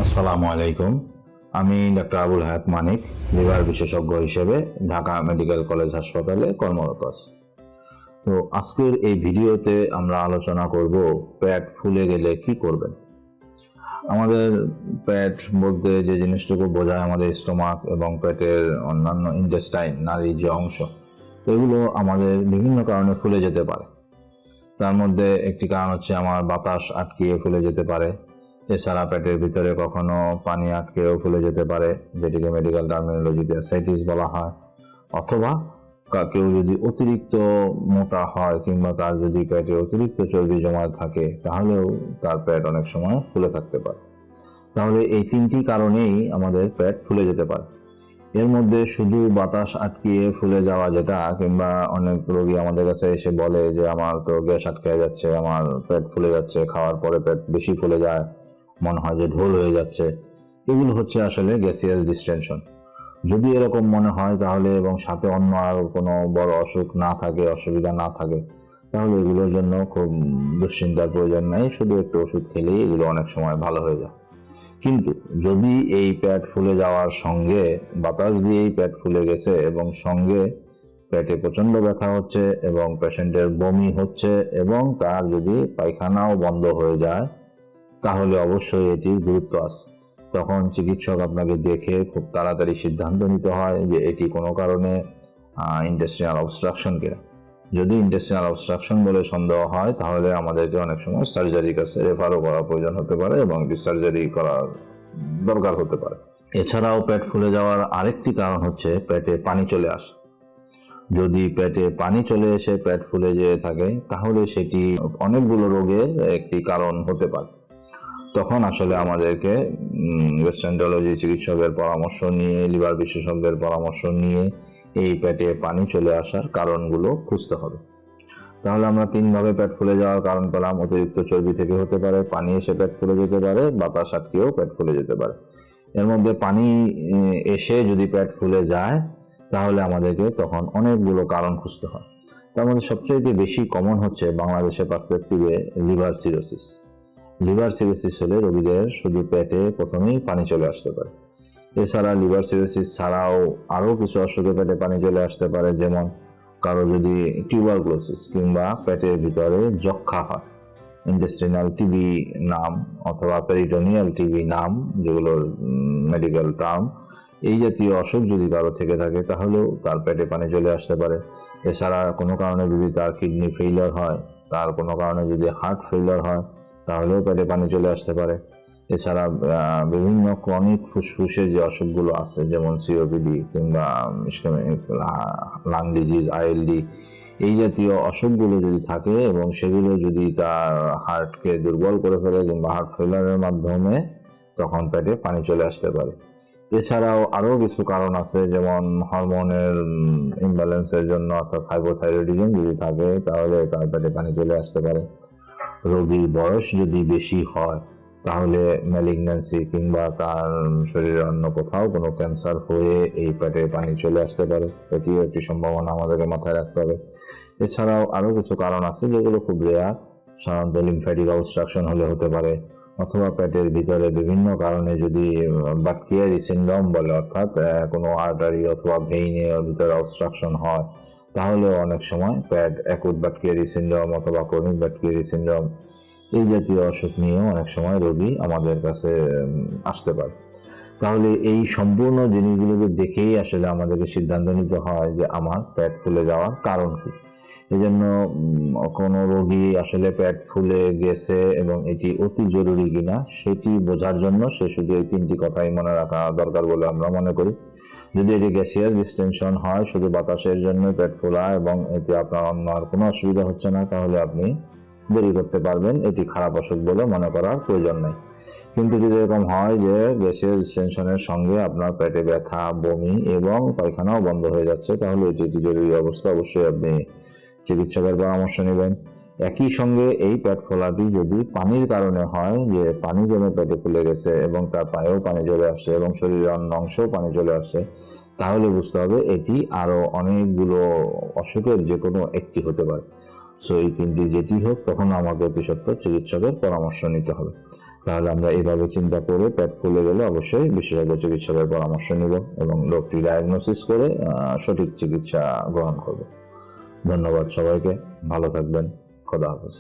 আসসালামু আলাইকুম। আমি ডক্টর আবুল হায়াত মানিক, লিভার বিশেষজ্ঞ হিসেবে ঢাকা মেডিকেল কলেজ হাসপাতালে কর্মরত আছি। তো আজকের এই ভিডিওতে আমরা আলোচনা করব পেট ফুলে গেলে কি করবেন। আমাদের পেট বলতে যে জিনিসটুকু বোঝায় আমাদের স্টোমাক এবং পেটের অন্যান্য ইন্টেস্টাইন, নারী যে অংশ, এগুলো আমাদের বিভিন্ন কারণে ফুলে যেতে পারে। তার মধ্যে একটি কারণ হচ্ছে আমার বাতাস আটকিয়ে ফুলে যেতে পারে। এছাড়া পেটের ভিতরে কখনো পানি আটকেও ফুলে যেতে পারে, যেটিকে মেডিকেল টার্মিনোলজিতে অ্যাসাইটিস বলা হয়। অথবা কেউ যদি অতিরিক্ত মোটা হয় কিংবা তার যদি পেটে অতিরিক্ত চর্বি জমা থাকে, তাহলেও তার পেট অনেক সময় ফুলে থাকতে পারে। তাহলে এই তিনটি কারণেই আমাদের পেট ফুলে যেতে পারে। এর মধ্যে শুধু বাতাস আটকিয়ে ফুলে যাওয়া যেটা, কিংবা অনেক রোগী আমাদের কাছে এসে বলে যে আমার তো গ্যাস আটকে যাচ্ছে, আমার পেট ফুলে যাচ্ছে, খাওয়ার পরে পেট বেশি ফুলে যায়, মনে হয় যে ঢোল হয়ে যাচ্ছে, এগুলো হচ্ছে আসলে গ্যাসিয়াস ডিস্টেনশন। যদি এরকম মনে হয় তাহলে, এবং সাথে অন্য আর কোনো বড় অসুখ না থাকে, অসুবিধা না থাকে, তাহলে এগুলোর জন্য খুব দুশ্চিন্তার প্রয়োজন নাই। শুধু একটু ওষুধ খেলেই এগুলো অনেক সময় ভালো হয়ে যায়। কিন্তু যদি এই পেট ফুলে যাওয়ার সঙ্গে বাতাস দিয়েই পেট ফুলে গেছে এবং সঙ্গে পেটে প্রচন্ড ব্যথা হচ্ছে এবং পেশেন্টের বমি হচ্ছে এবং তার যদি পায়খানাও বন্ধ হয়ে যায়, তাহলে অবশ্যই এটির গুরুত্ব আছে। তখন চিকিৎসক আপনাকে দেখে খুব তাড়াতাড়ি সিদ্ধান্ত নিতে হয় যে এটি কোনো কারণে ইন্টেস্টিনাল অবস্ট্রাকশন কিনা। যদি ইন্টেস্টিনাল অবস্ট্রাকশন বলে সন্দেহ হয়, তাহলে আমাদেরকে অনেক সময় সার্জারির কাছে রেফারও করার প্রয়োজন হতে পারে এবং সার্জারি করার দরকার হতে পারে। এছাড়াও পেট ফুলে যাওয়ার আরেকটি কারণ হচ্ছে পেটে পানি চলে আসে। যদি পেটে পানি চলে এসে পেট ফুলে যেয়ে থাকে, তাহলে সেটি অনেকগুলো রোগের একটি কারণ হতে পারে। তখন আসলে আমাদেরকে গ্যাস্ট্রোএন্টারোলজি চিকিৎসকের পরামর্শ নিয়ে, লিভার বিশেষজ্ঞের পরামর্শ নিয়ে এই পেটে পানি চলে আসার কারণগুলো খুঁজতে হবে। তাহলে আমরা তিনভাবে পেট ফুলে যাওয়ার কারণ পেলাম। অতিরিক্ত চর্বি থেকে হতে পারে, পানি এসে পেট ফুলে যেতে পারে, বাতাস আটকেও পেট ফুলে যেতে পারে। এর মধ্যে পানি এসে যদি পেট ফুলে যায়, তাহলে আমাদেরকে তখন অনেকগুলো কারণ খুঁজতে হয়। তার মধ্যে সবচেয়ে বেশি কমন হচ্ছে বাংলাদেশের পার্সপেক্টিভে লিভার সিরোসিস। লিভার সিরোসিস হলে রোগীদের শুধু পেটে প্রথমেই পানি চলে আসতে পারে। এছাড়া লিভার সিরোসিস ছাড়াও আরও কিছু অসুখে পেটে পানি চলে আসতে পারে, যেমন কারো যদি টিউবারকুলোসিস কিংবা পেটের ভিতরে যক্ষা হয়, ইন্টেস্টিনাল টিবি নাম অথবা পেরিটোনিয়াল টিবি নাম, যেগুলোর মেডিকেল টার্ম, এই জাতীয় অসুখ যদি কারো থেকে থাকে, তাহলেও তার পেটে পানি চলে আসতে পারে। এছাড়া কোনো কারণে যদি তার কিডনি ফেইলিয়ার হয়, তার কোনো কারণে যদি হার্ট ফেইলিয়ার হয়, তাহলেও পেটে পানি চলে আসতে পারে। এছাড়া বিভিন্ন ক্রনিক ফুসফুসের যে অসুখগুলো আছে, যেমন সিওপিডি কিংবা লাং ডিজিজ, আইএলডি, এই জাতীয় অসুখগুলো যদি থাকে এবং সেগুলো যদি তার হার্টকে দুর্বল করে ফেলে কিংবা হার্ট ফেলারের মাধ্যমে, তখন পেটে পানি চলে আসতে পারে। এছাড়াও আরও কিছু কারণ আছে, যেমন হরমোনের ইমব্যালেন্সের জন্য, অর্থাৎ হাইপোথাইরয়েডিজম যদি থাকে, তাহলে তার পেটে পানি চলে আসতে পারে। রোগীর বয়স যদি বেশি হয়, তাহলে ম্যালিগন্যান্সি কিংবা তার শরীরের অন্য কোথাও কোনো ক্যান্সার হয়ে এই পেটে পানি চলে আসতে পারে। এটিও একটি সম্ভাবনা আমাদেরকে মাথায় রাখতে হবে। এছাড়াও আরও কিছু কারণ আছে যেগুলো খুব রেয়ার। সাধারণত লিম্ফ্যাটিক অবস্ট্রাকশন হলে হতে পারে, অথবা পেটের ভিতরে বিভিন্ন কারণে যদি বাটকিয়ারি সিনড্রোম বলে, অর্থাৎ কোনো আর্টারি অথবা ভেইনের ভিতরে অবস্ট্রাকশন হয়, তাহলেও অনেক সময় পেট অ্যাকুট বাটকিয়ারি সিনড্রোম অথবা ক্রনিক বাটকিয়ারি সিনড্রোম, এই জাতীয় অসুখ নিয়েও অনেক সময় রোগী আমাদের কাছে আসতে পারে। তাহলে এই সম্পূর্ণ জিনিসগুলোকে দেখেই আসলে আমাদেরকে সিদ্ধান্ত নিতে হয় যে আমার পেট ফুলে যাওয়ার কারণ কি। এই জন্য কোনো রোগী আসলে পেট ফুলে গেছে এবং এটি অতি জরুরি কিনা সেটি বোঝার জন্য সে শুধু এই তিনটি কথাই মনে রাখা দরকার বলে আমরা মনে করি। যদি এটি গ্যাসিয়াস ডিস্টেনশন হয়, শুধু বাতাসের জন্য পেট ফোলা এবং এতে আপনার অন্য আর কোনো অসুবিধা হচ্ছে না, তাহলে আপনি দেরি করতে পারবেন, এটি খারাপ অসুখ বলে মনে করার প্রয়োজন নেই। কিন্তু যদি এরকম হয় যে গ্যাসিয়াস ডিস্টেনশনের সঙ্গে আপনার পেটে ব্যথা, বমি এবং পায়খানাও বন্ধ হয়ে যাচ্ছে, তাহলে এটি একটি জরুরি অবস্থা। অবশ্যই আপনি চিকিৎসকের পরামর্শ নেবেন। একই সঙ্গে এই পেট ফোলাটি যদি পানির কারণে হয়, যে পানি জমে পেটে ফুলে গেছে এবং তার পায়েও পানি চলে আসছে এবং শরীরের অন্য অংশেও পানি চলে আসছে, তাহলে বুঝতে হবে এটি আরো অনেকগুলো অসুখের যে কোনো একটি হতে পারে। সো এই তিনটি যেটি হোক, তখন আমাকে অতি সত্বর চিকিৎসকের পরামর্শ নিতে হবে। তাহলে আমরা এইভাবে চিন্তা করে পেট ফুলে গেলে অবশ্যই বিশেষজ্ঞ চিকিৎসকের পরামর্শ নিব এবং রোগটি ডায়াগনোসিস করে সঠিক চিকিৎসা গ্রহণ করব। ধন্যবাদ সবাইকে, ভালো থাকবেন, খোদা হাফেজ।